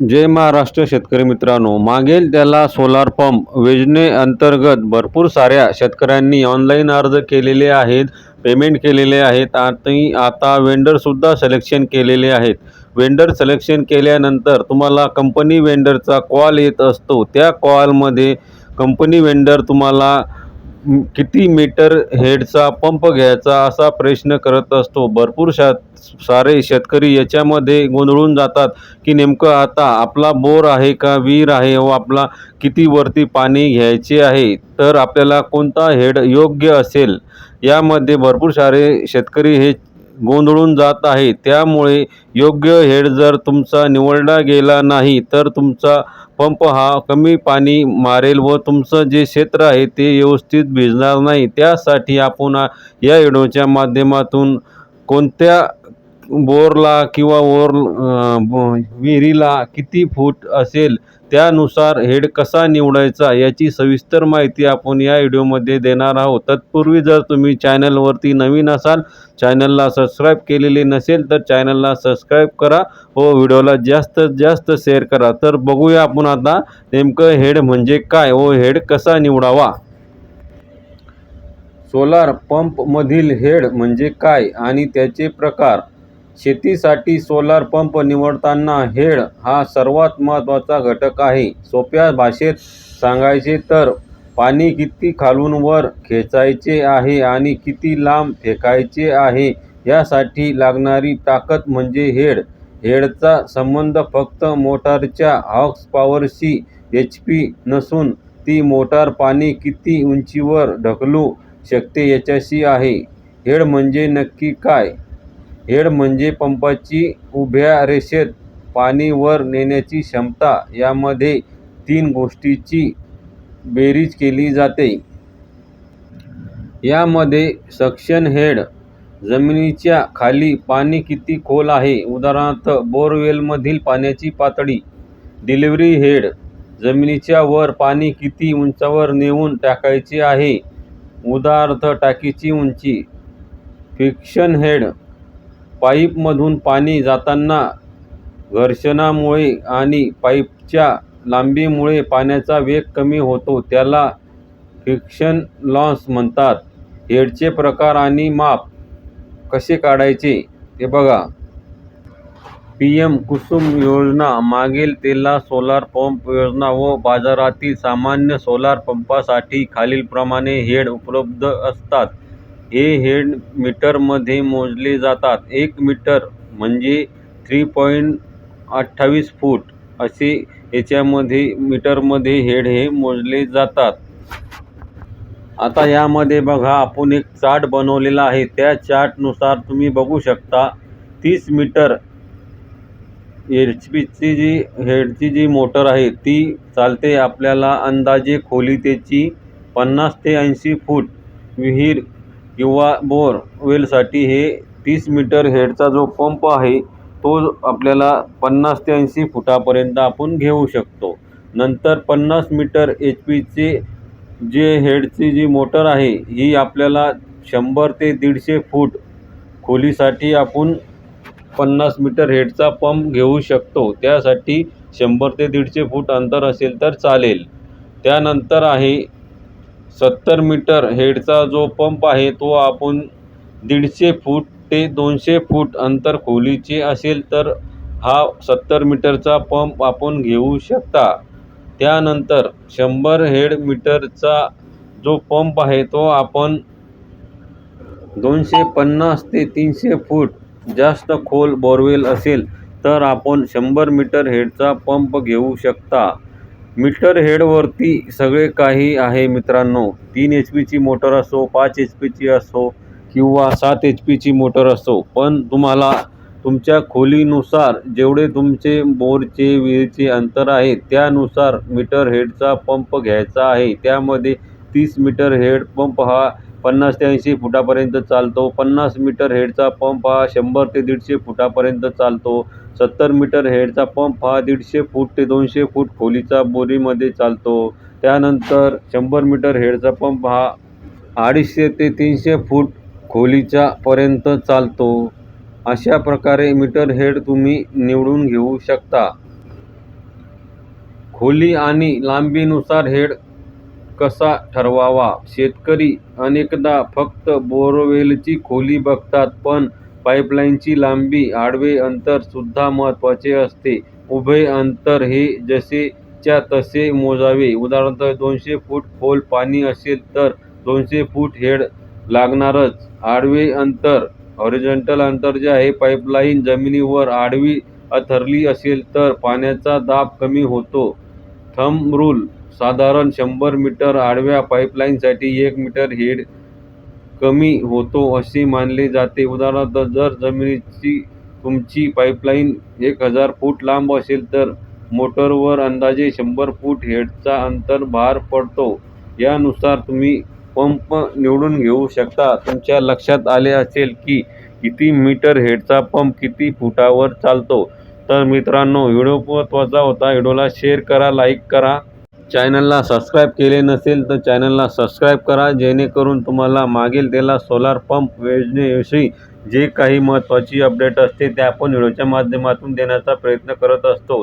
जय महाराष्ट्र शेतकरी मित्रांनो, मागेल त्याला सोलार पंप योजनेअंतर्गत भरपूर साऱ्या शेतकऱ्यांनी ऑनलाईन अर्ज केलेले आहेत, पेमेंट केलेले आहेत आणि आता वेंडरसुद्धा सिलेक्शन केलेले आहेत. वेंडर सिलेक्शन केल्यानंतर तुम्हाला कंपनी वेंडरचा कॉल येत असतो. त्या कॉलमध्ये कंपनी वेंडर तुम्हाला किती मीटर हेडचा पंप घ्यायचा असा प्रश्न करत असतो. भरपूर सारे शेतकरी याच्यामध्ये गोंधळून जातात की नेमकं आता आपला बोर आहे का विहीर आहे व आपला किती वरती पाणी घ्यायचे आहे, तर आपल्याला कोणता हेड योग्य असेल. यामध्ये भरपूर सारे शेतकरी हे गोंधळून जात आहे. त्यामुळे योग्य हेड जर तुमचा निवडला गेला नाही तर तुमचा पंप हा कमी पाणी मारेल व तुमचं जे क्षेत्र आहे ते व्यवस्थित भिजणार नाही. त्यासाठी आपण या व्हिडिओच्या माध्यमातून कोणत्या बोरला किंवा विहिरीला किती फूट असेल त्यानुसार हेड कसा निवडायचा याची सविस्तर माहिती आपण या व्हिडिओमध्ये देणार आहोत. तत्पूर्वी जर तुम्ही चॅनलवरती नवीन असाल, चॅनलला सबस्क्राईब केलेले नसेल तर चॅनलला सबस्क्राईब करा व व्हिडिओला जास्तीत जास्त शेअर करा. तर बघूया आपण आता नेमकं हेड म्हणजे काय व हेड कसा निवडावा. सोलार पंपमधील हेड म्हणजे काय आणि त्याचे प्रकार. शेतीसाठी सोलार पंप निवडताना हेड हा सर्वात महत्त्वाचा घटक आहे. सोप्या भाषेत सांगायचे तर पाणी किती खालून वर खेचायचे आहे आणि किती लांब फेकायचे आहे यासाठी लागणारी ताकद म्हणजे हेड. हेडचा संबंध फक्त मोटारच्या हॉर्स पॉवरशी HP नसून ती मोटार पाणी किती उंचीवर ढकलू शकते याच्याशी आहे. हेड म्हणजे नक्की काय. हेड म्हणजे पंपाची उभ्या रेषेत पाणी वर नेण्याची क्षमता. यामध्ये 3 गोष्टींची बेरीज केली जाते. यामध्ये सक्शन हेड, जमिनीच्या खाली पाणी किती खोल आहे, उदाहरणार्थ बोरवेलमधील पाण्याची पातळी. डिलिव्हरी हेड, जमिनीच्या वर पाणी किती उंचावर नेऊन टाकायचे आहे, उदाहरणार्थ टाकीची उंची. फ्रिक्शन हेड, पाईपमधून पाणी जाताना घर्षणामुळे आणि पाईपच्या लांबीमुळे पाण्याचा वेग कमी होतो, त्याला फ्रिक्शन लॉस म्हणतात. हेडचे प्रकार आणि माप कसे काढायचे ते बघा. PM कुसुम योजना, मागेल त्याला सोलार पंप योजना व बाजारातील सामान्य सोलार पंपासाठी खालीलप्रमाणे हेड उपलब्ध असतात. हे हेड मीटरमध्ये मोजले जातात. 1 मीटर म्हणजे 3.28 फूट असे याच्यामध्ये मीटरमध्ये हेड हे मोजले जातात. आता यामध्ये बघा आपण एक चार्ट बनवलेला आहे. त्या चार्टनुसार तुम्ही बघू शकता 30 मीटर HPची जी हेडची जी मोटर आहे ती चालते आपल्याला अंदाजे खोली त्याची 50 ते 80 फूट. विहीर किंवा बोर वेलसाठी हे 30 मीटर हेडचा जो पंप आहे तो आपल्याला 50 ते 80 फुटापर्यंत आपण घेऊ शकतो. नंतर 50 मीटर HPचे जे हेडची जी मोटर आहे ही आपल्याला 100 ते 150 फूट खोलीसाठी आपण 50 मीटर हेडचा पंप घेऊ शकतो. त्यासाठी 100 ते 150 फूट अंतर असेल तर चालेल. त्यानंतर आहे 70 मीटर हेडचा जो पंप आहे तो आपण 150 फूट ते 200 फूट अंतर खोलीचे असेल तर हा 70 मीटरचा पंप आपण घेऊ शकता. त्यानंतर 100 हेड मीटरचा जो पंप आहे तो आपण 250 ते 300 फूट. जास्त खोल बोरवेल असेल तर आपण 100 मीटर हेडचा पंप घेऊ शकता. मीटर हेडवरती सगळे काही आहे मित्रांनो. 3 HPची मोटर असो, 5 HPची असो किंवा 7 HPची मोटर असो, पण तुम्हाला तुमच्या खोलीनुसार जेवढे तुमचे बोरचे विहिरीचे अंतर आहे त्यानुसार मीटर हेडचा पंप घ्यायचा आहे. त्यामध्ये 30 मीटर हेड पंप हा 50 ते 80 फुटापर्यंत चालतो. 50 मीटर हेडचा पंप हा 100 ते 150 फुटापर्यंत चालतो. 70 मीटर हेडचा पंप हा 150 फूट ते 200 फूट खोलीचा बोरीमध्ये चालतो. त्यानंतर 100 मीटर हेडचा पंप हा 250 ते 300 फूट खोलीच्या पर्यंत चालतो. अशा प्रकारे मीटर हेड तुम्ही निवडून घेऊ शकता. खोली आणि लांबीनुसार हेड कसा ठरवावा? शेतकरी अनेकदा फक्त बोरवेलची खोली बघतात, पण पाईपलाईनची लांबी, आडवे अंतर सुद्धा महत्त्वाचे असते. उभे अंतर हे जसेच्या तसे मोजावे. उदाहरणार्थ 200 फूट खोल पाणी असेल तर 200 फूट हेड लागणारच. आडवे अंतर, हॉरिझॉन्टल अंतर जे आहे, पाईपलाईन जमिनीवर आडवी अंथरली असेल तर पाण्याचा दाब कमी होतो. थंब रूल: साधारण 100 मीटर आडव्या पाईपलाईनसाठी 1 मीटर हेड कमी होतो असे मानले जाते. उदाहरणार्थ, जर जमिनीची तुमची पाईपलाईन 1000 फूट लांब असेल तर मोटरवर अंदाजे 100 फूट हेडचा अंतर भार पडतो. यानुसार तुम्ही पंप निवडून घेऊ शकता. तुमच्या लक्षात आले असेल की किती मीटर हेडचा पंप किती फुटावर चालतो. तर मित्रांनो, व्हिडिओ महत्त्वाचा होता. व्हिडिओला शेअर करा, लाईक करा. चॅनलला सबस्क्राईब केले नसेल तर चॅनलला सबस्क्राईब करा, जेणेकरून तुम्हाला मागेल त्याला सोलार पंप योजनेविषयी जे काही महत्त्वाची अपडेट असते ते आपण व्हिडिओच्या माध्यमातून देण्याचा प्रयत्न करत असतो.